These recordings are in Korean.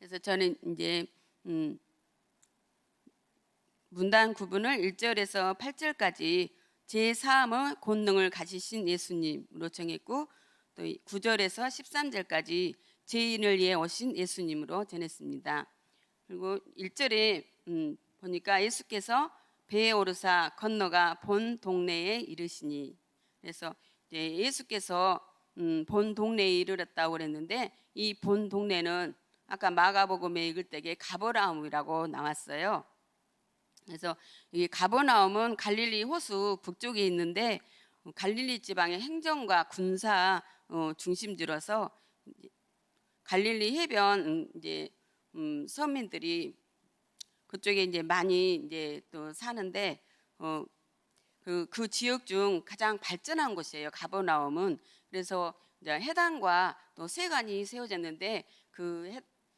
그래서 저는 이제 문단 구분을 1절에서 8절까지 제3의 권능을 가지신 예수님으로 정했고, 또 9절에서 13절까지 죄인을 위해 오신 예수님으로 전했습니다. 그리고 1절에 보니까 예수께서 배에 오르사 건너가 본 동네에 이르시니, 그래서 이제 예수께서 본 동네에 이르렀다고 그랬는데, 이 본 동네는 아까 마가복음에 읽을 때에 가버나움이라고 나왔어요. 그래서 이 가버나움은 갈릴리 호수 북쪽에 있는데, 갈릴리 지방의 행정과 군사 중심지로서 갈릴리 해변 이제 서민들이 그쪽에 이제 많이 이제 또 사는데, 그 지역 중 가장 발전한 곳이에요, 가버나움은. 그래서 이제 해당과 또 세관이 세워졌는데,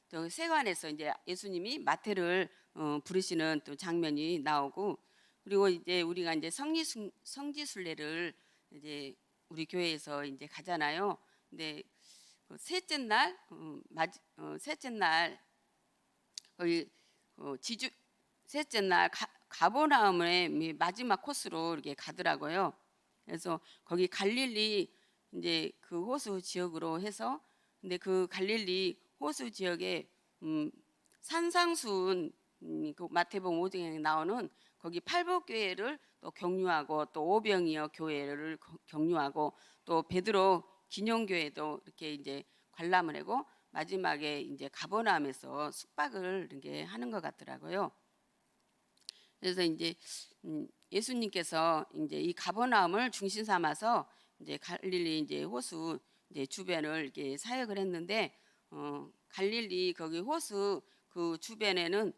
또 세관에서 이제 예수님이 마태를 부르시는 또 장면이 나오고, 그리고 이제 우리가 이제 성지순례를 이제 우리 교회에서 이제 가잖아요. 근데 그 셋째 날 거기 지주 셋째 날 가버나움의 마지막 코스로 이렇게 가더라고요. 그래서 거기 갈릴리 이제 그 호수 지역으로 해서, 근데 그 갈릴리 호수 지역에 산상수훈, 그 마태복음 5장에 나오는 거기 팔복교회를 또 격려하고, 또 오병이어 교회를 격려하고, 또 베드로 기념교회도 이렇게 이제 관람을 하고, 마지막에 이제 가버나움에서 숙박을 이렇게 하는 것 같더라고요. 그래서 이제 예수님께서 이제 이 가버나움을 중심 삼아서 이제 갈릴리 이제 호수 이제 주변을 이렇게 사역을 했는데, 갈릴리 거기 호수 그 주변에는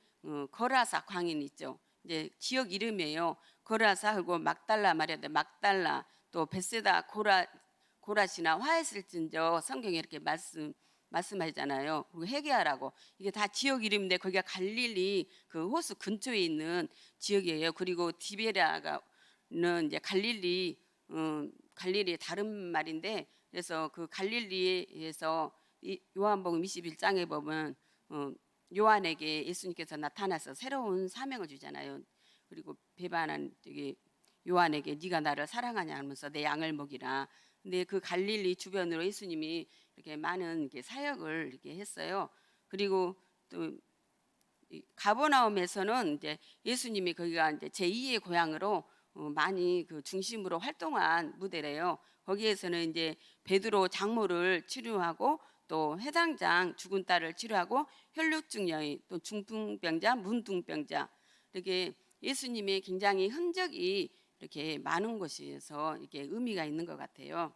거라사 광인 있죠. 이제 지역 이름이에요. 거라사, 그리고 막달라 마리아인데 막달라, 또 베세다 고라시나 화했을진저 성경에 이렇게 말씀하잖아요. 그리고 회개하라고. 이게 다 지역 이름인데 거기가 갈릴리 그 호수 근처에 있는 지역이에요. 그리고 디베라가는 이제 갈릴리의 다른 말인데, 그래서 그 갈릴리에서 요한복음 21장에 보면 요한에게 예수님께서 나타나서 새로운 사명을 주잖아요. 그리고 배반한 요한에게 네가 나를 사랑하냐 하면서 내 양을 먹이라. 근데 그 갈릴리 주변으로 예수님이 이렇게 많은 이렇게 사역을 이렇게 했어요. 그리고 또 가버나움에서는 이제 예수님이 거기가 이제 제2의 고향으로 많이 그 중심으로 활동한 무대래요. 거기에서는 이제 베드로 장모를 치료하고, 또 해당장 죽은 딸을 치료하고, 혈루증 여인, 또 중풍병자, 문둥병자, 이렇게 예수님의 굉장히 흔적이 이렇게 많은 곳에서 이렇게 의미가 있는 것 같아요.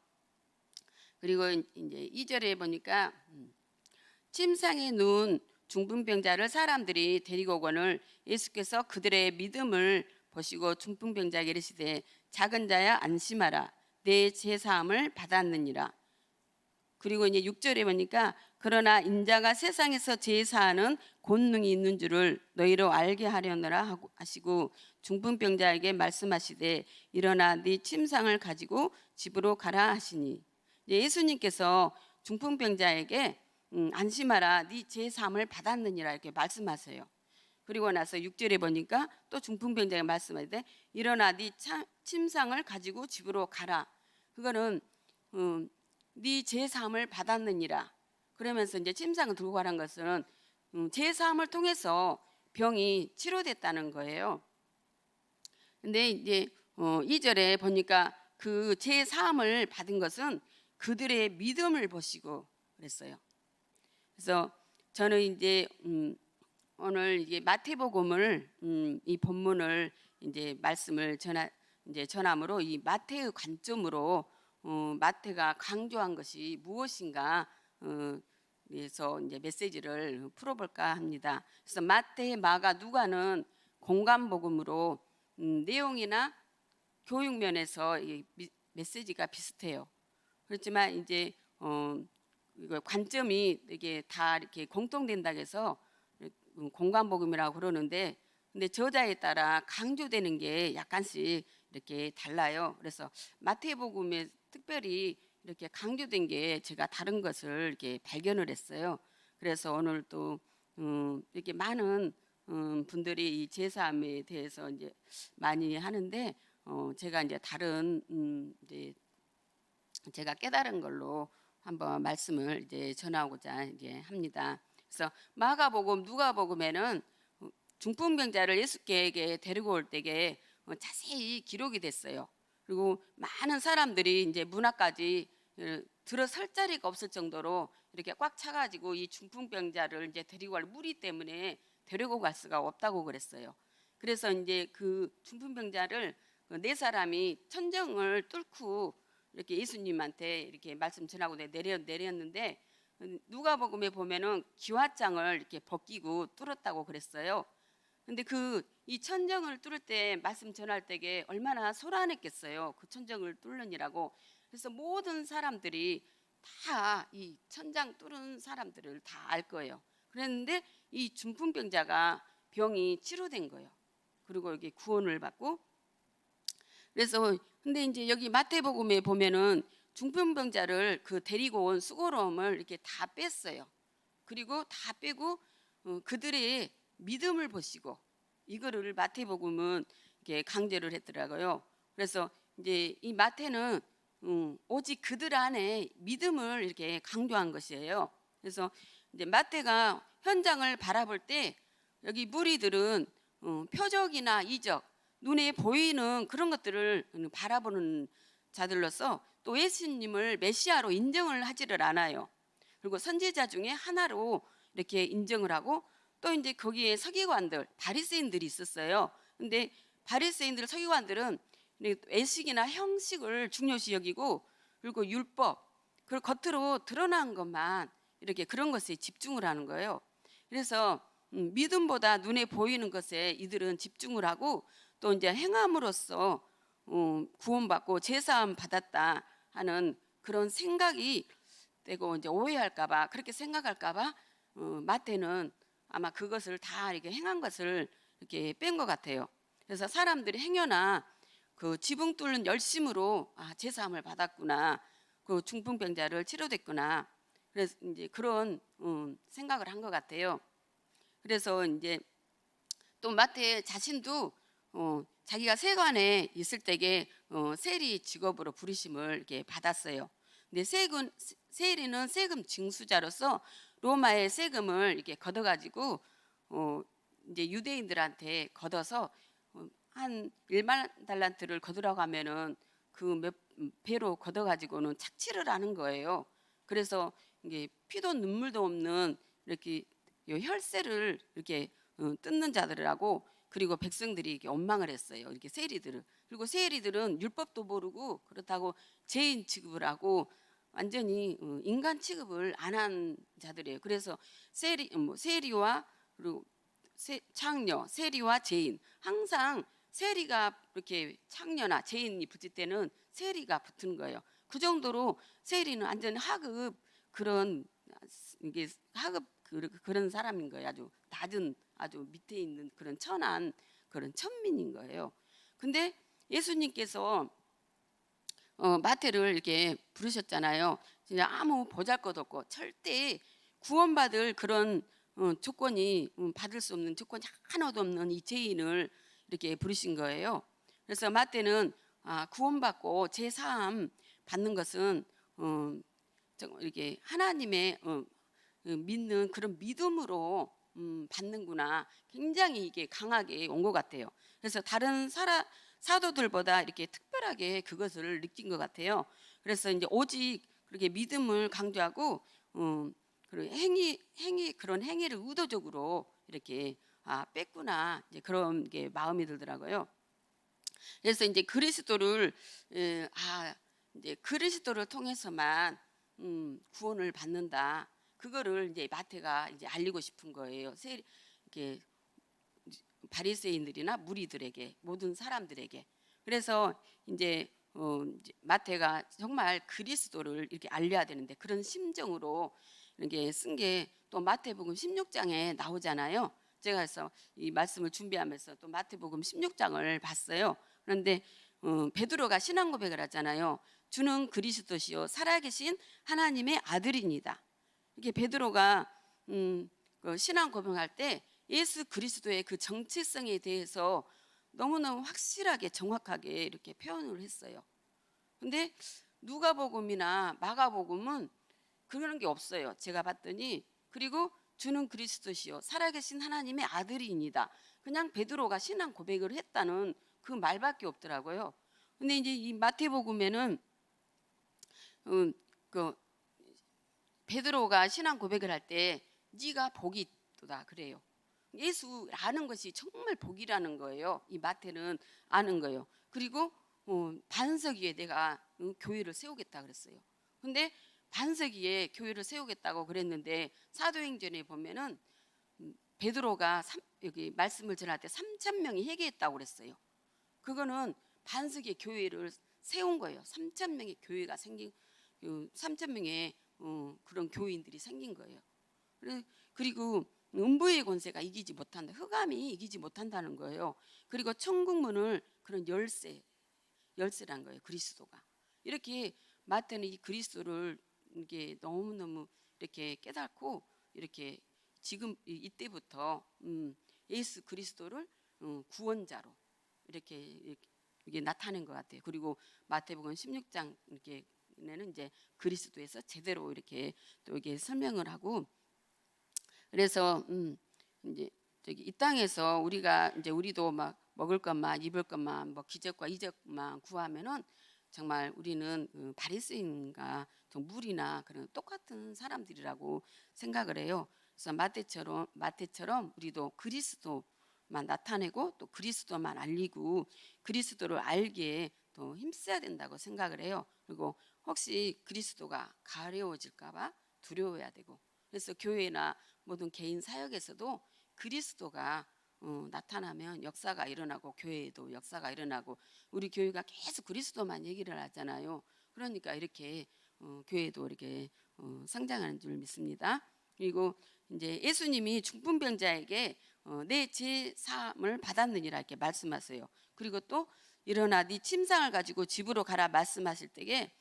그리고 이제 2절에 보니까 침상에 누운 중풍병자를 사람들이 데리고 오거늘 예수께서 그들의 믿음을 보시고 중풍병자에게 이르시되 작은 자야 안심하라, 내 제사함을 받았느니라. 그리고 이제 6절에 보니까 그러나 인자가 세상에서 제사하는 권능이 있는 줄을 너희로 알게 하려느라 하시고, 중풍병자에게 말씀하시되 일어나 네 침상을 가지고 집으로 가라 하시니, 예수님께서 중풍병자에게 안심하라, 네 제사함을 받았느니라 이렇게 말씀하세요. 그리고 나서 6절에 보니까 또 중풍병자에게 말씀하시되 일어나 네 침상을 가지고 집으로 가라. 그거는 네 제사함을 받았느니라. 그러면서 이제 침상을 들고 가라는 것은 제사함을 통해서 병이 치료됐다는 거예요. 근데 이제 2절에 보니까 그 제사함을 받은 것은 그들의 믿음을 보시고 그랬어요. 그래서 저는 이제 오늘 이제 마태복음을 이 본문을 이제 말씀을 전함으로 이 마태의 관점으로 마태가 강조한 것이 무엇인가 그래서 이제 메시지를 풀어볼까 합니다. 그래서 마태, 마가, 누가는 공감복음으로 내용이나 교육 면에서 메시지가 비슷해요. 그렇지만 이제 관점이 이게 다 이렇게 공통된다고 해서 공감복음이라고 그러는데, 근데 저자에 따라 강조되는 게 약간씩 이렇게 달라요. 그래서 마태복음에 특별히 이렇게 강조된 게 제가 다른 것을 이렇게 발견을 했어요. 그래서 오늘 또 이렇게 많은 분들이 이 제사함에 대해서 이제 많이 하는데 제가 이제 다른 이제 제가 깨달은 걸로 한번 말씀을 이제 전하고자 이제 합니다. 그래서 마가복음, 누가복음에는 중풍병자를 예수께게 데리고 올 때에 자세히 기록이 됐어요. 그리고 많은 사람들이 이제 문 앞까지 들어설 자리가 없을 정도로 이렇게 꽉 차가지고 이 중풍병자를 이제 데리고 갈 무리 때문에 데리고 갈 수가 없다고 그랬어요. 그래서 이제 그 중풍병자를 네 사람이 천정을 뚫고 이렇게 예수님한테 이렇게 말씀 전하고 내렸는데 누가복음에 보면은 기와장을 이렇게 벗기고 뚫었다고 그랬어요. 근데 그 이 천정을 뚫을 때 말씀 전할 때에 얼마나 소란했겠어요. 그 천정을 뚫느니라고. 그래서 모든 사람들이 다 이 천장 뚫은 사람들을 다 알 거예요. 그랬는데 이 중풍병자가 병이 치료된 거예요. 그리고 여기 구원을 받고. 그래서 근데 이제 여기 마태복음에 보면은 중풍병자를 그 데리고 온 수고로움을 이렇게 다 뺐어요. 그리고 다 빼고 그들의 믿음을 보시고 이거를 마태복음은 이렇게 강조를 했더라고요. 그래서 이제 이 마태는 오직 그들 안에 믿음을 이렇게 강조한 것이에요. 그래서 이제 마태가 현장을 바라볼 때 여기 무리들은 표적이나 이적, 눈에 보이는 그런 것들을 바라보는 자들로서 또 예수님을 메시아로 인정을 하지를 않아요. 그리고 선지자 중에 하나로 이렇게 인정을 하고 또 이제 거기에 서기관들, 바리새인들이 있었어요. 근데 바리새인들, 서기관들은 외식이나 형식을 중요시 여기고 그리고 율법, 그리고 겉으로 드러난 것만 이렇게 그런 것에 집중을 하는 거예요. 그래서 믿음보다 눈에 보이는 것에 이들은 집중을 하고 또 이제 행함으로써 구원받고 제사함 받았다 하는 그런 생각이 되고 이제 오해할까봐 그렇게 생각할까봐 마태는 아마 그것을 다 이렇게 행한 것을 이렇게 뺀 것 같아요. 그래서 사람들이 행여나 그 지붕 뚫는 열심으로 제사함을 받았구나, 그 중풍병자를 치료됐구나, 그래서 이제 그런 생각을 한 것 같아요. 그래서 이제 또 마태 자신도 자기가 세관에 있을 때에 세리 직업으로 부르심을 이렇게 받았어요. 근데 세리는 세금 징수자로서 로마의 세금을 이렇게 걷어가지고 이제 유대인들한테 걷어서 한 1만 달란트를 걷으라고 하면은 그 몇 배로 걷어가지고는 착취를 하는 거예요. 그래서 이게 피도 눈물도 없는 이렇게 혈세를 이렇게 뜯는 자들이라고, 그리고 백성들이 이렇게 원망을 했어요. 이렇게 세리들은. 그리고 세리들은 율법도 모르고 그렇다고 죄인 취급을 하고 완전히 인간 취급을 안 한 자들이에요. 그래서 세리와 그리고 창녀, 세리와 죄인, 항상 세리가 이렇게 창녀나 죄인이 붙을 때는 세리가 붙은 거예요. 그 정도로 세리는 완전 하급 그런 이게 하급 그런 사람인 거예요. 아주 낮은 아주 밑에 있는 그런 천한 그런 천민인 거예요. 근데 예수님께서 마태를 이렇게 부르셨잖아요. 진짜 아무 보잘것없고 절대 구원받을 그런 조건이 받을 수 없는 조건이 하나도 없는 이 죄인을 이렇게 부르신 거예요. 그래서 마태는 구원받고 제사함 받는 것은 이렇게 하나님의 믿는 그런 믿음으로 받는구나, 굉장히 이게 강하게 온 것 같아요. 그래서 다른 사도들보다 이렇게 특별하게 그것을 느낀 것 같아요. 그래서 이제 오직 그렇게 믿음을 강조하고 그리고 그런 행위를 의도적으로 이렇게 뺐구나, 이제 그런 게 마음이 들더라고요. 그래서 이제 이제 그리스도를 통해서만 구원을 받는다. 그거를 이제 마태가 이제 알리고 싶은 거예요. 이렇게 바리새인들이나 무리들에게, 모든 사람들에게. 그래서 이제 마태가 정말 그리스도를 이렇게 알려야 되는데 그런 심정으로 이렇게 쓴 게 또 마태복음 16장에 나오잖아요. 제가 그래서 이 말씀을 준비하면서 또 마태복음 16장을 봤어요. 그런데 베드로가 신앙 고백을 하잖아요. 주는 그리스도시요 살아계신 하나님의 아들입니다. 이렇게 베드로가 그 신앙 고백할 때 예수 그리스도의 그 정체성에 대해서 너무너무 확실하게 정확하게 이렇게 표현을 했어요. 근데 누가복음이나 마가복음은 그런 게 없어요. 제가 봤더니. 그리고 주는 그리스도시요 살아계신 하나님의 아들이니다. 그냥 베드로가 신앙 고백을 했다는 그 말밖에 없더라고요. 근데 이제 이 마태복음에는 그 베드로가 신앙 고백을 할 때 네가 복이 있다 그래요. 예수 아는 것이 정말 복이라는 거예요. 이 마태는 아는 거예요. 그리고 반석 위에 내가 교회를 세우겠다 그랬어요. 근데 반석 위에 교회를 세우겠다고 그랬는데 사도행전에 보면은 베드로가 여기 말씀을 전할 때 3천 명이 회개했다고 그랬어요. 그거는 반석 위에 교회를 세운 거예요. 3천 명의 교회가 생긴 3천 명의 그런 교인들이 생긴 거예요. 그리고 음부의 권세가 이기지 못한다. 흑암이 이기지 못한다는 거예요. 그리고 천국문을 그런 열쇠란 거예요. 그리스도가. 이렇게 마태는 이 그리스도를 이게 너무너무 이렇게 깨닫고 이렇게 지금 이때부터 예수 그리스도를 구원자로 이렇게 나타낸 것 같아요. 그리고 마태복음 16장 이렇게는 이제 그리스도에서 제대로 이렇게 또 이게 설명을 하고 그래서 이제 저기 이 땅에서 우리가 이제 우리도 막 먹을 것만 입을 것만 뭐 기적과 이적만 구하면은 정말 우리는 바리새인과 무리나 그런 똑같은 사람들이라고 생각을 해요. 그래서 마태처럼 우리도 그리스도만 나타내고 또 그리스도만 알리고 그리스도를 알기에 또 힘써야 된다고 생각을 해요. 그리고 혹시 그리스도가 가려워질까봐 두려워해야 되고 그래서 교회나 모든 개인 사역에서도 그리스도가 나타나면 역사가 일어나고 교회에도 역사가 일어나고 우리 교회가 계속 그리스도만 얘기를 하잖아요. 그러니까 이렇게 교회도 이렇게 성장하는 줄 믿습니다. 그리고 이제 예수님이 중풍병자에게 내 죄 사함을 받았느니라 이렇게 말씀하세요. 그리고 또 일어나 네 침상을 가지고 집으로 가라 말씀하실 때에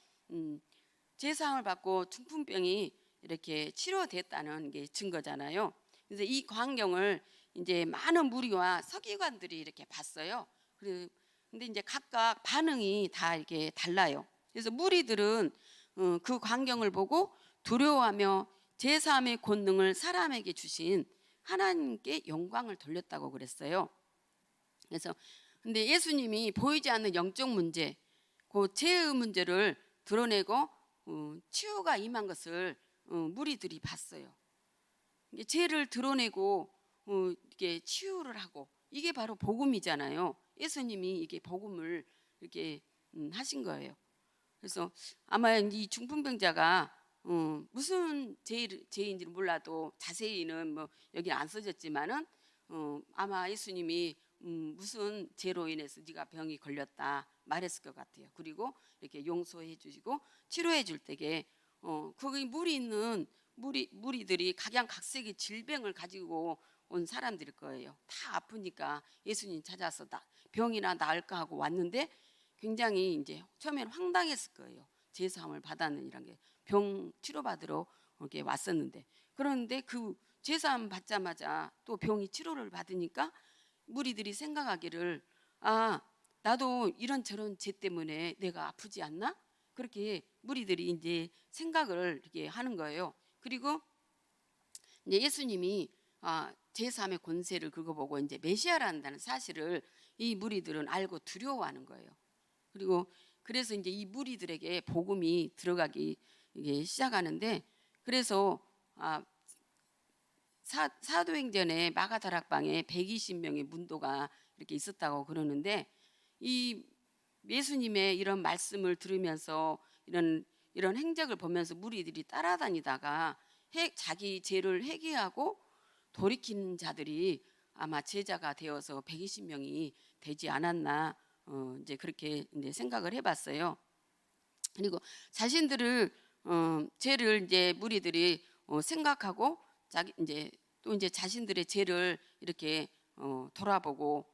죄 사함을 받고 중풍병이 이렇게 치료됐다는 게 증거잖아요. 그래서 이 광경을 이제 많은 무리와 서기관들이 이렇게 봤어요. 근데 이제 각각 반응이 다 이렇게 달라요. 그래서 무리들은 그 광경을 보고 두려워하며 제사함의 권능을 사람에게 주신 하나님께 영광을 돌렸다고 그랬어요. 그래서 근데 예수님이 보이지 않는 영적 문제, 그 죄의 문제를 드러내고 치유가 임한 것을 무리들이 봤어요. 죄를 드러내고 이게 치유를 하고 이게 바로 복음이잖아요. 예수님이 이게 복음을 이렇게 하신 거예요. 그래서 아마 이 중풍병자가 무슨 죄인지는 몰라도 자세히는 뭐 여기 안 써졌지만은 아마 예수님이 무슨 죄로 인해서 네가 병이 걸렸다 말했을 것 같아요. 그리고 이렇게 용서해 주시고 치료해 줄 때에 거기 무리들이 각양각색의 질병을 가지고 온 사람들일 거예요. 다 아프니까 예수님 찾아서 병이나 나을까 하고 왔는데 굉장히 이제 처음에는 황당했을 거예요. 제사함을 받았느니란 게 병 치료받으러 이렇게 왔었는데 그런데 그 제사함 받자마자 또 병이 치료를 받으니까 무리들이 생각하기를 나도 이런저런 죄 때문에 내가 아프지 않나? 그렇게 무리들이 이제 생각을 이렇게 하는 거예요. 그리고 이제 예수님이 제3의 권세를 긁어보고 이제 메시아라는 사실을 이 무리들은 알고 두려워하는 거예요. 그리고 그래서 이제 이 무리들에게 복음이 들어가기 이게 시작하는데 그래서 사도행전에 마가다락방에 120명의 문도가 이렇게 있었다고 그러는데 이 예수님의 이런 말씀을 들으면서 이런 행적을 보면서 무리들이 따라다니다가 자기 죄를 회개하고 돌이키는 자들이 아마 제자가 되어서 120명이 되지 않았나 이제 그렇게 이제 생각을 해봤어요. 그리고 자신들을 죄를 이제 무리들이 생각하고 이제 또 이제 자신들의 죄를 이렇게 돌아보고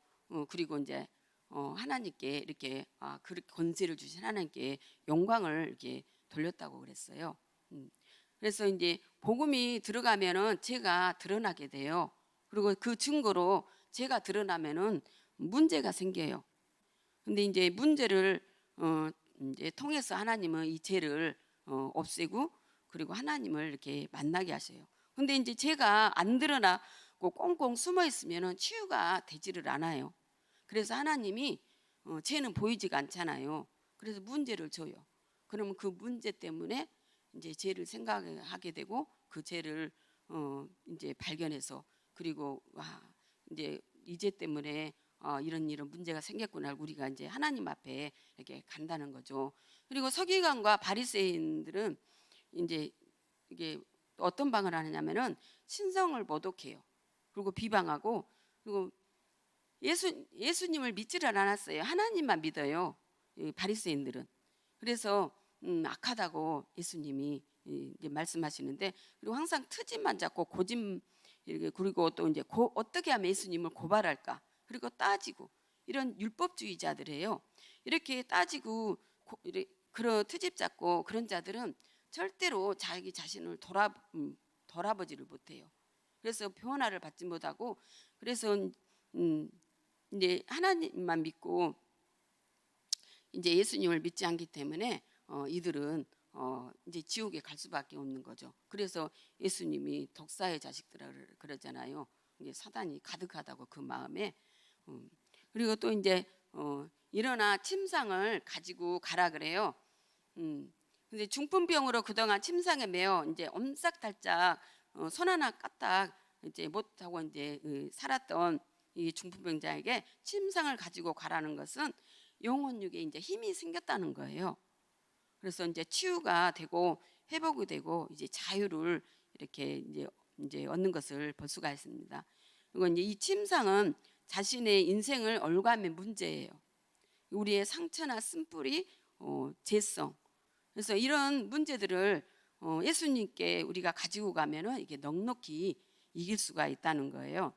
그리고 이제 하나님께 이렇게 그렇게 권세를 주신 하나님께 영광을 이렇게 돌렸다고 그랬어요. 그래서 이제 복음이 들어가면은 제가 드러나게 돼요. 그리고 그 증거로 제가 드러나면은 문제가 생겨요. 근데 이제 문제를 이제 통해서 하나님은 이 죄를 없애고 그리고 하나님을 이렇게 만나게 하셔요. 근데 이제 제가 안 드러나고 꽁꽁 숨어 있으면은 치유가 되지를 않아요. 그래서 하나님이 죄는 보이지가 않잖아요. 그래서 문제를 줘요. 그러면 그 문제 때문에 이제 죄를 생각하게 되고 그 죄를 이제 발견해서 그리고 와 이제 이 죄 때문에 이런 문제가 생겼구나 우리가 이제 하나님 앞에 이렇게 간다는 거죠. 그리고 서기관과 바리새인들은 이제 이게 어떤 방을 하느냐면은 신성을 모독해요. 그리고 비방하고 그리고 예수님을 믿지를 않았어요. 하나님만 믿어요. 이 바리새인들은. 그래서 악하다고 예수님이 이제 말씀하시는데 그리고 항상 트집만 잡고 고집 이렇게 그리고 또 이제 어떻게 하면 예수님을 고발할까 그리고 따지고 이런 율법주의자들이에요. 이렇게 따지고 그런 트집 잡고 그런 자들은 절대로 자기 자신을 돌아보지를 못해요. 그래서 변화를 받지 못하고 그래서 이제 하나님만 믿고 이제 예수님을 믿지 않기 때문에 이들은 이제 지옥에 갈 수밖에 없는 거죠. 그래서 예수님이 독사의 자식들을 그러잖아요. 이게 사단이 가득하다고 그 마음에 그리고 또 이제 일어나 침상을 가지고 가라 그래요. 근데 중풍병으로 그동안 침상에 매여 이제 엄싹달짝 손 하나 까딱 이제 못하고 이제 살았던 이 중풍병자에게 침상을 가지고 가라는 것은 영혼육에 이제 힘이 생겼다는 거예요. 그래서 이제 치유가 되고 회복이 되고 이제 자유를 이렇게 이제 얻는 것을 볼 수가 있습니다. 그리고 이제 이 침상은 자신의 인생을 얼감의 문제예요. 우리의 상처나 쓴뿌리, 죄성. 그래서 이런 문제들을 예수님께 우리가 가지고 가면은 이게 넉넉히 이길 수가 있다는 거예요.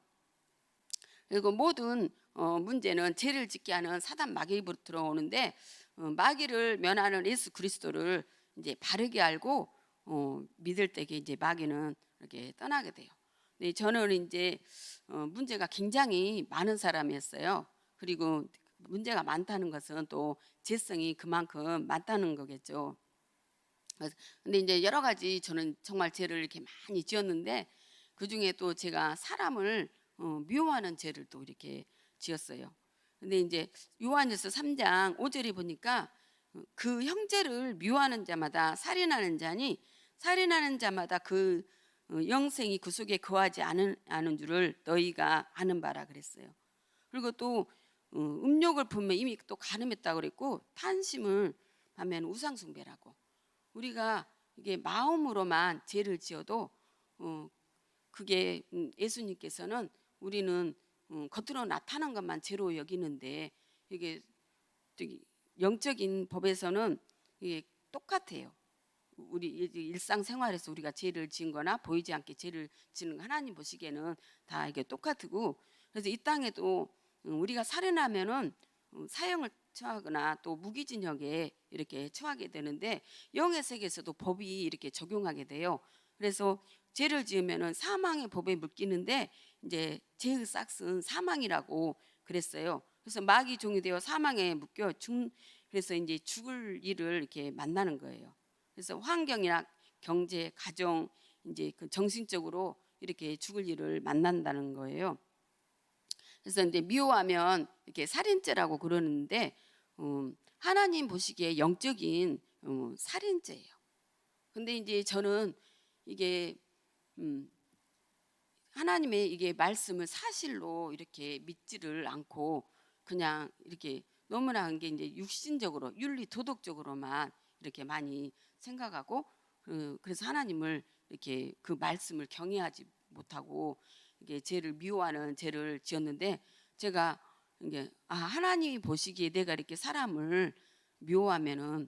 그리고 모든 문제는 죄를 짓게 하는 사단 마귀부터 들어오는데 마귀를 면하는 예수 그리스도를 이제 바르게 알고 믿을 때에 이제 마귀는 이렇게 떠나게 돼요. 네, 저는 이제 문제가 굉장히 많은 사람이었어요. 그리고 문제가 많다는 것은 또 죄성이 그만큼 많다는 거겠죠. 근데 이제 여러 가지 저는 정말 죄를 이렇게 많이 지었는데 그 중에 또 제가 사람을 미워하는 죄를 또 이렇게 지었어요. 근데 이제 요한일서 3장 5절에 보니까 그 형제를 미워하는 자마다 살인하는 자니 살인하는 자마다 그 영생이 그 속에 거하지 않은 줄을 너희가 아는 바라 그랬어요. 그리고 또 음욕을 품에 이미 또 간음했다고 그랬고 탄심을 하면 우상숭배라고 우리가 이게 마음으로만 죄를 지어도 그게 예수님께서는 우리는 겉으로 나타난 것만 죄로 여기는데 이게 영적인 법에서는 이게 똑같아요. 우리 일상생활에서 우리가 죄를 지은 거나 보이지 않게 죄를 지는 거 하나님 보시기에는 다 이게 똑같고 그래서 이 땅에도 우리가 살인하면은 사형을 처하거나 또 무기징역에 이렇게 처하게 되는데 영의 세계에서도 법이 이렇게 적용하게 돼요. 그래서 죄를 지으면은 사망의 법에 묶이는데 이제 죄의 싹은 사망이라고 그랬어요. 그래서 마귀 종이 되어 사망에 묶여 그래서 이제 죽을 일을 이렇게 만나는 거예요. 그래서 환경이나 경제, 가정 이제 그 정신적으로 이렇게 죽을 일을 만난다는 거예요. 그래서 이제 미워하면 이렇게 살인죄라고 그러는데 하나님 보시기에 영적인 살인죄예요. 근데 이제 저는 이게 하나님의 이게 말씀을 사실로 이렇게 믿지를 않고 그냥 이렇게 너무나 게 이제 육신적으로 윤리 도덕적으로만 이렇게 많이 생각하고 그래서 하나님을 이렇게 그 말씀을 경외하지 못하고 이게 죄를 미워하는 죄를 지었는데 제가 이게 하나님이 보시기에 내가 이렇게 사람을 미워하면은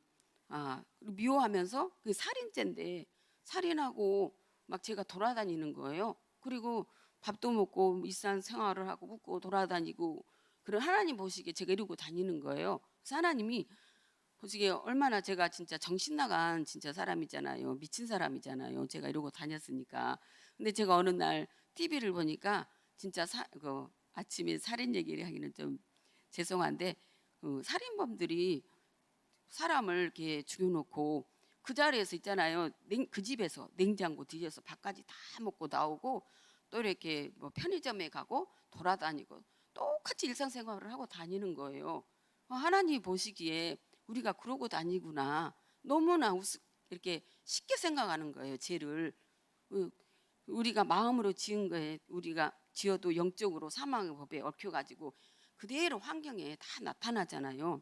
미워하면서 그 살인죄인데 살인하고 막 제가 돌아다니는 거예요. 그리고 밥도 먹고 일상생활을 하고 묻고 돌아다니고 그런 하나님 보시기에 제가 이러고 다니는 거예요. 그래서 하나님이 솔직히 얼마나 제가 진짜 정신 나간 진짜 사람이잖아요. 미친 사람이잖아요. 제가 이러고 다녔으니까. 근데 제가 어느 날 TV를 보니까 진짜 아침에 살인 얘기를 하기는 좀 죄송한데 살인범들이 사람을 이렇게 죽여놓고 그 자리에서 있잖아요. 그 집에서 냉장고 뒤져서 밥까지 다 먹고 나오고 또 이렇게 뭐 편의점에 가고 돌아다니고 똑같이 일상생활을 하고 다니는 거예요. 하나님이 보시기에 우리가 그러고 다니구나. 너무나 이렇게 쉽게 생각하는 거예요. 죄를. 우리가 마음으로 지은 거에 우리가 지어도 영적으로 사망의 법에 얽혀가지고 그대로 환경에 다 나타나잖아요.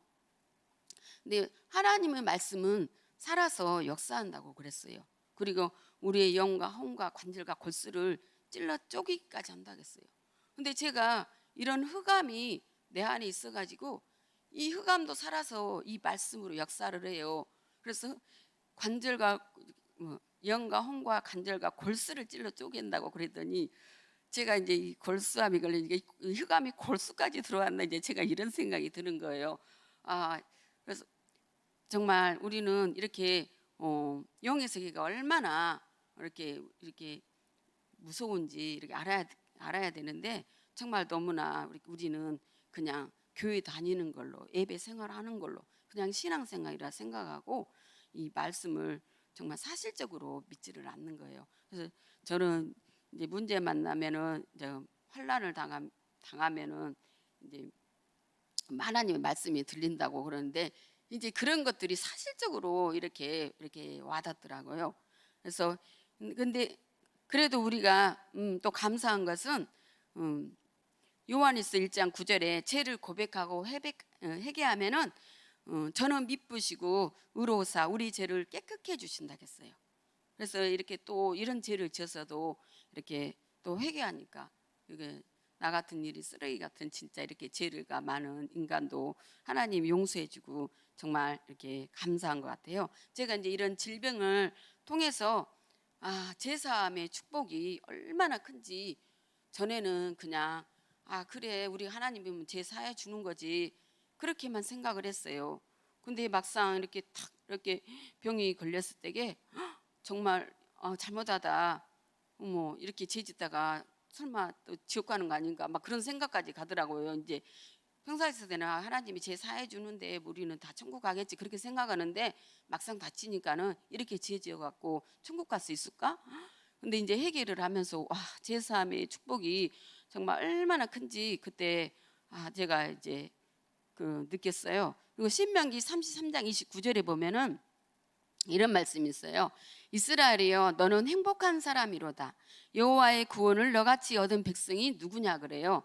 근데 하나님의 말씀은 살아서 역사한다고 그랬어요. 그리고 우리의 영과 혼과 관절과 골수를 찔러 쪼개기까지 한다고 했어요. 근데 제가 이런 흑암이 내 안에 있어가지고 이 흑암도 살아서 이 말씀으로 역사를 해요. 그래서 관절과 영과 혼과 관절과 골수를 찔러 쪼갠다고 그랬더니 제가 이제 이 골수암이 걸리니까 이 흑암이 골수까지 들어왔나 이제 제가 이런 생각이 드는 거예요. 그래서 정말 우리는 이렇게 영의 세계가 얼마나 이렇게 무서운지 이렇게 알아야 되는데 정말 너무나 우리는 그냥 교회 다니는 걸로 예배 생활하는 걸로 그냥 신앙생활이라 생각하고 이 말씀을 정말 사실적으로 믿지를 않는 거예요. 그래서 저는 이제 문제 만나면은 이제 환난을 당하면은 이제 하나님의 말씀이 들린다고 그러는데 이제 그런 것들이 사실적으로 이렇게 와닿더라고요. 그래서 근데 그래도 우리가 또 감사한 것은 요한일서 1장 9절에 죄를 고백하고 회개하면은 저는 미쁘시고 의로우사 우리 죄를 깨끗게 해주신다고 했어요. 그래서 이렇게 또 이런 죄를 지어서도 이렇게 또 회개하니까 이게 나 같은 일이 쓰레기 같은 진짜 이렇게 죄가 많은 인간도 하나님 용서해주고 정말 이렇게 감사한 것 같아요. 제가 이제 이런 질병을 통해서 제사함의 축복이 얼마나 큰지 전에는 그냥 그래 우리 하나님이면 죄 사해 주는 거지 그렇게만 생각을 했어요. 근데 막상 이렇게 탁 이렇게 병이 걸렸을 때게 정말 잘못하다 어머 이렇게 죄 짓다가 설마 또 지옥 가는 거 아닌가 막 그런 생각까지 가더라고요. 이제 평소에 때는 하나님이 죄 사해 주는데 우리는 다 천국 가겠지 그렇게 생각하는데 막상 다치니까는 이렇게 죄 지어 갖고 천국 갈 수 있을까? 근데 이제 회개를 하면서 죄 사함의 축복이 정말 얼마나 큰지 그때 제가 이제 느꼈어요. 그리고 신명기 33장 29절에 보면은 이런 말씀이 있어요. 이스라엘이여 너는 행복한 사람이로다. 여호와의 구원을 너같이 얻은 백성이 누구냐 그래요.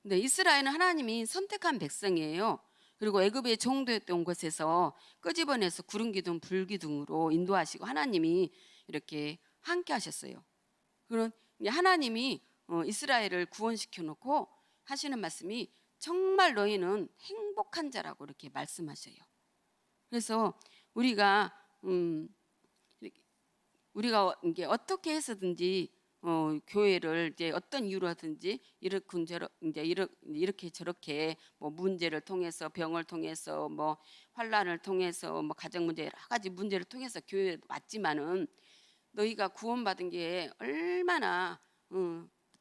근데 이스라엘은 하나님이 선택한 백성이에요. 그리고 애굽의 종되었던 곳에서 끄집어내서 구름 기둥 불 기둥으로 인도하시고 하나님이 이렇게 함께 하셨어요. 그런 하나님이 이스라엘을 구원시켜 놓고 하시는 말씀이 정말 너희는 행복한 자라고 이렇게 말씀하셔요. 그래서 우리가 이게 어떻게 해서든지 교회를 이제 어떤 이유로든지 이렇게 저렇게 뭐 문제를 통해서 병을 통해서 뭐 환란을 통해서 뭐 가정 문제 여러 가지 문제를 통해서 교회에 왔지만은 너희가 구원받은 게 얼마나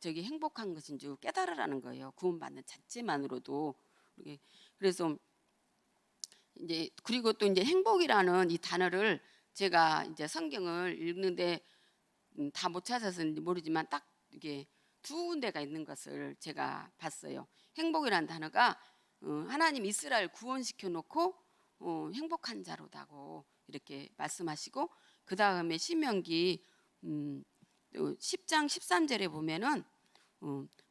행복한 것인 줄 깨달으라는 거예요. 구원받는 자체만으로도. 그래서 이제 그리고 또 이제 행복이라는 이 단어를 제가 이제 성경을 읽는데 다 못 찾아서인지 모르지만 딱 이게 두 군데가 있는 것을 제가 봤어요. 행복이라는 단어가 하나님 이스라엘 구원시켜 놓고 행복한 자로다고 이렇게 말씀하시고 그 다음에 신명기 10장 13절에 보면은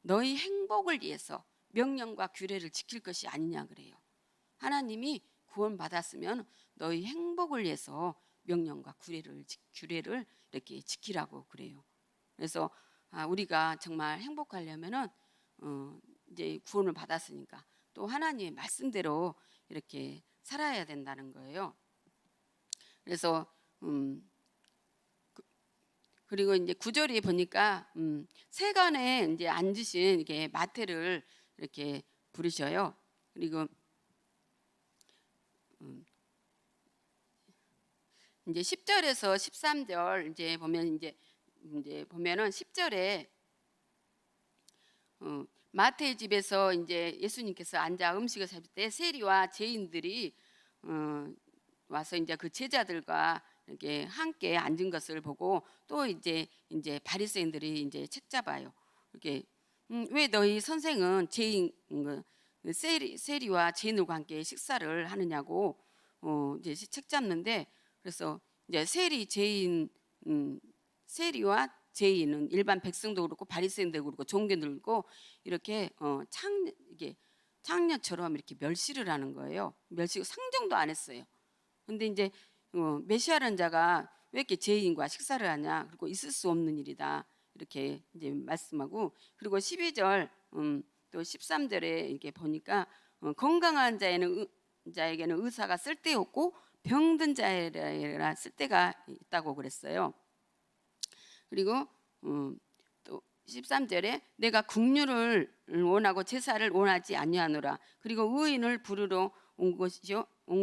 너희 행복을 위해서 명령과 규례를 지킬 것이 아니냐 그래요. 하나님이 구원받았으면 너희 행복을 위해서 명령과 규례를 이렇게 지키라고 그래요. 그래서 우리가 정말 행복하려면은 이제 구원을 받았으니까 또 하나님의 말씀대로 이렇게 살아야 된다는 거예요. 그래서 그리고 이제 9절에 보니까 세간에 이제 앉으신 이게 마태를 이렇게 부르셔요. 그리고 이제 10절에서 13절 이제 보면 이제 보면은 10절에 마태의 집에서 이제 예수님께서 앉아 음식을 살 때 세리와 죄인들이 와서 이제 그 제자들과 이렇게 함께 앉은 것을 보고 또 이제 바리새인들이 이제 책잡아요. 이렇게 왜 너희 선생은 죄인 세리와 죄인들과 함께 식사를 하느냐고 이제 책잡는데, 그래서 이제 세리와 죄인은 일반 백성도 그렇고 바리새인도 그렇고 종교도 그렇고 이렇게 이게 창녀처럼 이렇게 멸시를 하는 거예요. 멸시고 상정도 안 했어요. 근데 이제 메시아라는 자가 왜 이렇게 죄인과 식사를 하냐, 그리고 있을 수 없는 일이다 이렇게 이제 말씀하고, 그리고 12절 또 13절에 이렇게 보니까 건강한 자에게는 의사가 쓸데없고 병든 자에게나 쓸데가 있다고 그랬어요. 그리고 또 13절에 내가 긍휼을 원하고 제사를 원하지 아니하노라. 그리고 의인을 부르러 온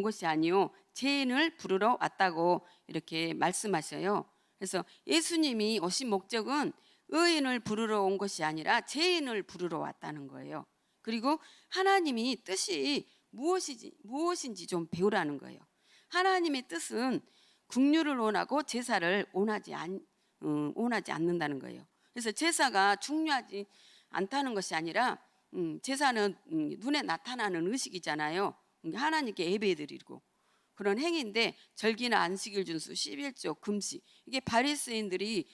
것이 아니요 죄인을 부르러 왔다고 이렇게 말씀하셔요. 그래서 예수님이 오신 목적은 의인을 부르러 온 것이 아니라 죄인을 부르러 왔다는 거예요. 그리고 하나님이 뜻이 무엇인지 좀 배우라는 거예요. 하나님의 뜻은 긍휼을 원하고 제사를 원하지 않는다는 거예요. 그래서 제사가 중요하지 않다는 것이 아니라 제사는 눈에 나타나는 의식이잖아요. 하나님께 예배드리고 그런 행위인데, 절기나 안식일 준수, 11조, 금식, 이게 바리새인들이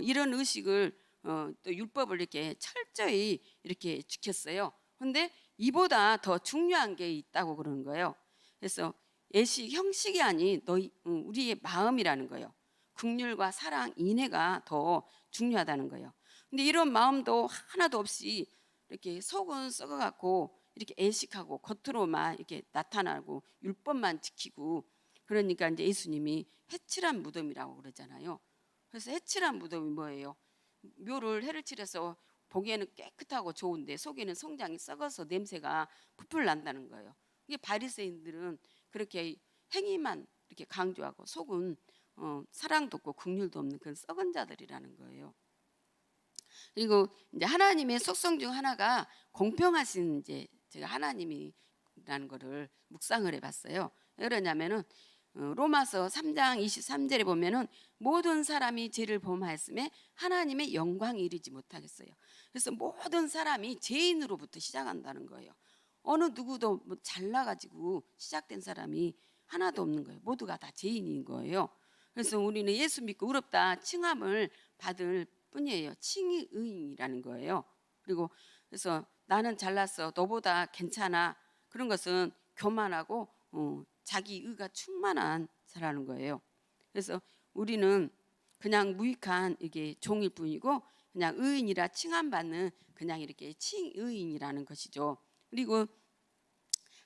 이런 의식을 또 율법을 이렇게 철저히 이렇게 지켰어요. 그런데 이보다 더 중요한 게 있다고 그러는 거예요. 그래서 형식이 아닌 우리의 마음이라는 거예요. 긍휼과 사랑, 인애가 더 중요하다는 거예요. 근데 이런 마음도 하나도 없이 이렇게 속은 썩어갖고 이렇게 애식하고 겉으로만 이렇게 나타나고 율법만 지키고, 그러니까 이제 예수님이 해칠한 무덤이라고 그러잖아요. 그래서 해칠한 무덤이 뭐예요? 묘를 해를 칠해서 보기에는 깨끗하고 좋은데 속에는 성장이 썩어서 냄새가 풀풀 난다는 거예요. 이게 바리새인들은 그렇게 행위만 이렇게 강조하고 속은 사랑도 없고 긍휼도 없는 그런 썩은 자들이라는 거예요. 그리고 이제 하나님의 속성 중 하나가 공평하신, 이제 제가 하나님이라는 거를 묵상을 해봤어요. 왜 그러냐면은 로마서 3장 23절에 보면은 모든 사람이 죄를 범하였음에 하나님의 영광이 이르지 못하겠어요. 그래서 모든 사람이 죄인으로부터 시작한다는 거예요. 어느 누구도 뭐 잘나가지고 시작된 사람이 하나도 없는 거예요. 모두가 다 죄인인 거예요. 그래서 우리는 예수 믿고 의롭다 칭함을 받을 뿐이에요. 칭의 의인이라는 거예요. 그리고 그래서 나는 잘났어, 너보다 괜찮아, 그런 것은 교만하고 자기 의가 충만한 자라는 거예요. 그래서 우리는 그냥 무익한 이게 종일 뿐이고 그냥 의인이라 칭함받는 그냥 이렇게 칭의인이라는 것이죠. 그리고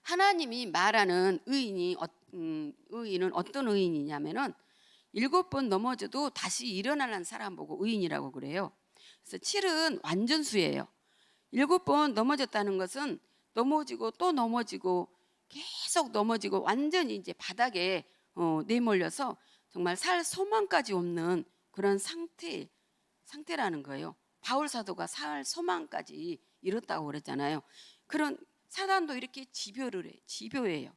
하나님이 말하는 의인은 어떤 의인이냐면은 7번 넘어져도 다시 일어나는 사람 보고 의인이라고 그래요. 그래서 7은 완전수예요. 7번 넘어졌다는 것은 넘어지고 또 넘어지고 계속 넘어지고 완전히 이제 바닥에 내몰려서 정말 살 소망까지 없는 그런 상태라는 거예요. 바울 사도가 살 소망까지 이뤘다고 그랬잖아요. 그런 사단도 이렇게 지배해요.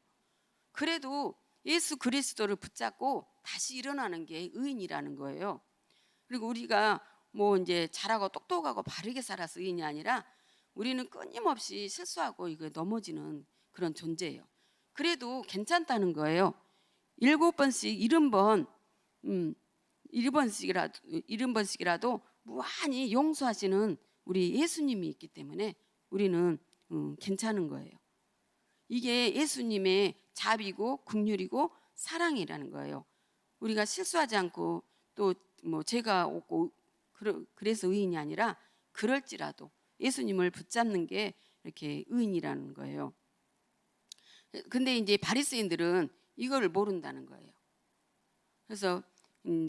그래도 예수 그리스도를 붙잡고 다시 일어나는 게 의인이라는 거예요. 그리고 우리가 뭐 이제 잘하고 똑똑하고 바르게 살아서 의인이 아니라 우리는 끊임없이 실수하고 이거 넘어지는 그런 존재예요. 그래도 괜찮다는 거예요. 7번씩 70번씩이라도 무한히 용서하시는 우리 예수님이 있기 때문에 우리는 괜찮은 거예요. 이게 예수님의 자비고 긍휼이고 사랑이라는 거예요. 우리가 실수하지 않고 또 뭐 죄가 없고 그래서 의인이 아니라 그럴지라도 예수님을 붙잡는 게 이렇게 의인이라는 거예요. 근데 이제 바리새인들은 이거를 모른다는 거예요. 그래서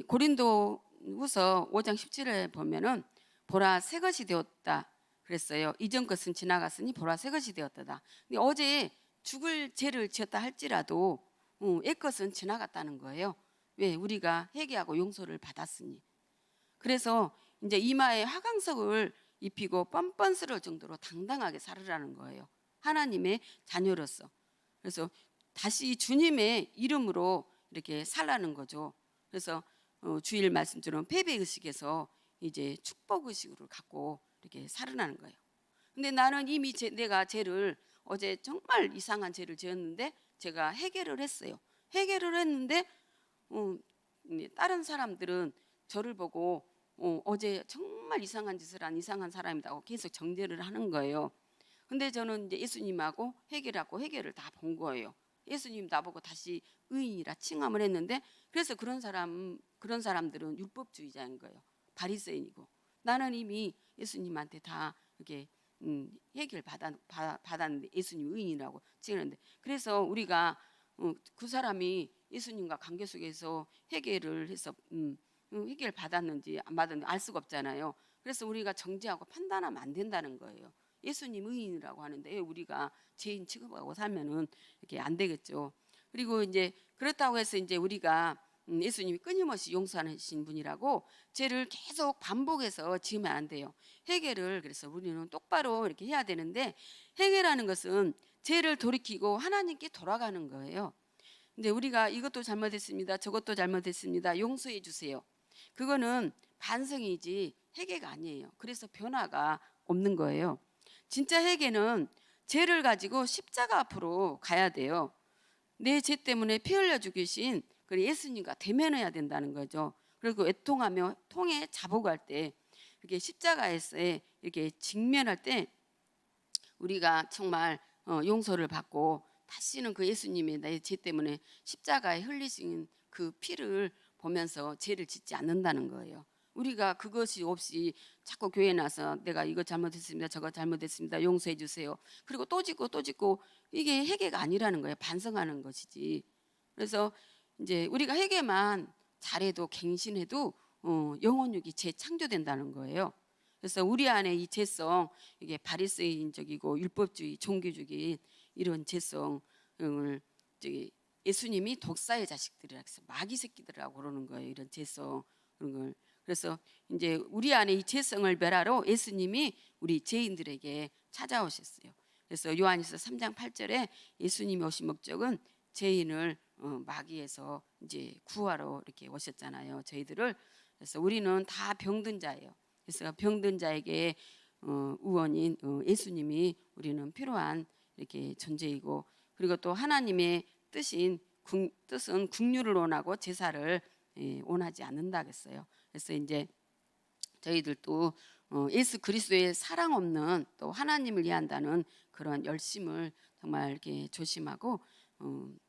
고린도후서 5장 17절에 보면은 보라 새 것이 되었다 그랬어요. 이전 것은 지나갔으니 보라 새 것이 되었다. 근데 어제 죽을 죄를 지었다 할지라도 옛 것은 지나갔다는 거예요. 왜? 우리가 회개하고 용서를 받았으니. 그래서 이제 이마에 화강석을 입히고 뻔뻔스러울 정도로 당당하게 살으라는 거예요. 하나님의 자녀로서. 그래서 다시 주님의 이름으로 이렇게 살라는 거죠. 그래서 주일 말씀처럼 패배 의식에서 이제 축복 의식으로 갖고 이렇게 살으라는 거예요. 근데 나는 이미 내가 죄를 어제 정말 이상한 죄를 지었는데 제가 해결을 했어요. 해결을 했는데 다른 사람들은 저를 보고 어제 정말 이상한 짓을 한 이상한 사람이라고 계속 정죄를 하는 거예요. 근데 저는 이제 예수님하고 해결을 다 본 거예요. 예수님 나보고 다시 의인이라 칭함을 했는데, 그래서 그런 사람들은 율법주의자인 거예요. 바리새인이고. 나는 이미 예수님한테 다 이렇게 해결 받았는데 예수님 의인이라고 칭하는데, 그래서 우리가 그 사람이 예수님과 관계 속에서 해결을 해서 해결 받았는지 안 받았는지 알 수가 없잖아요. 그래서 우리가 정죄하고 판단하면 안 된다는 거예요. 예수님 의인이라고 하는데 우리가 죄인 취급하고 살면은 이렇게 안 되겠죠. 그리고 이제 그렇다고 해서 이제 우리가 예수님이 끊임없이 용서하신 분이라고 죄를 계속 반복해서 지으면 안 돼요. 해결을 그래서 우리는 똑바로 이렇게 해야 되는데, 해결하는 것은 죄를 돌이키고 하나님께 돌아가는 거예요. 근데 우리가 이것도 잘못했습니다, 저것도 잘못했습니다, 용서해 주세요, 그거는 반성이지 회개가 아니에요. 그래서 변화가 없는 거예요. 진짜 회개는 죄를 가지고 십자가 앞으로 가야 돼요. 내 죄 때문에 피 흘려 죽이신 그 예수님과 대면해야 된다는 거죠. 그리고 애통하며 통에 자복할 때, 이렇게 십자가에서 이렇게 직면할 때 우리가 정말 용서를 받고 다시는 그 예수님의 내 죄 때문에 십자가에 흘리신 그 피를 보면서 죄를 짓지 않는다는 거예요. 우리가 그것이 없이 자꾸 교회에 나서 내가 이거 잘못했습니다, 저거 잘못했습니다, 용서해 주세요, 그리고 또 짓고 이게 회개가 아니라는 거예요. 반성하는 것이지. 그래서 이제 우리가 회개만 잘해도 갱신해도 영혼육이 재창조된다는 거예요. 그래서 우리 안에 이 죄성, 이게 바리새인적이고 율법주의, 종교주의 이런 죄성을 예수님이 독사의 자식들이라 해서 마귀 새끼들이라고 그러는 거예요. 이런 죄성 그런 걸. 그래서 이제 우리 안에 이 죄성을 멸하러 예수님이 우리 죄인들에게 찾아오셨어요. 그래서 요한일서 3장 8절에 예수님이 오신 목적은 죄인을 마귀에서 이제 구하러 이렇게 오셨잖아요. 저희들을. 그래서 우리는 다 병든 자예요. 그래서 병든 자에게 의원인 예수님이 우리는 필요한 이렇게 존재이고, 그리고 또 하나님의 뜻은 긍휼을 원하고 제사를 원하지 않는다겠어요. 그래서 이제 저희들도 예수 그리스도의 사랑 없는 또 하나님을 이해한다는 그런 열심을 정말 이렇게 조심하고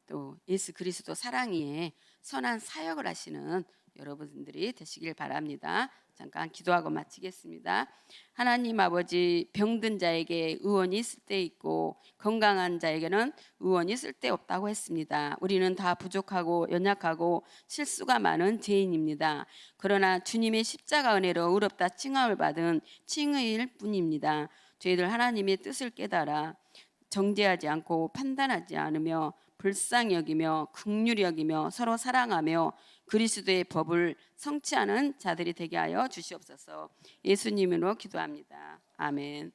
또 예수 그리스도 사랑 위에 선한 사역을 하시는 여러분들이 되시길 바랍니다. 잠깐 기도하고 마치겠습니다. 하나님 아버지, 병든 자에게 의원이 있을 때 있고 건강한 자에게는 의원이 있을 때 없다고 했습니다. 우리는 다 부족하고 연약하고 실수가 많은 죄인입니다. 그러나 주님의 십자가 은혜로 의롭다 칭함을 받은 칭의일 뿐입니다. 저희들 하나님의 뜻을 깨달아 정죄하지 않고 판단하지 않으며 불쌍히 여기며 긍휼히 여기며 서로 사랑하며 그리스도의 법을 성취하는 자들이 되게 하여 주시옵소서. 예수님으로 기도합니다. 아멘.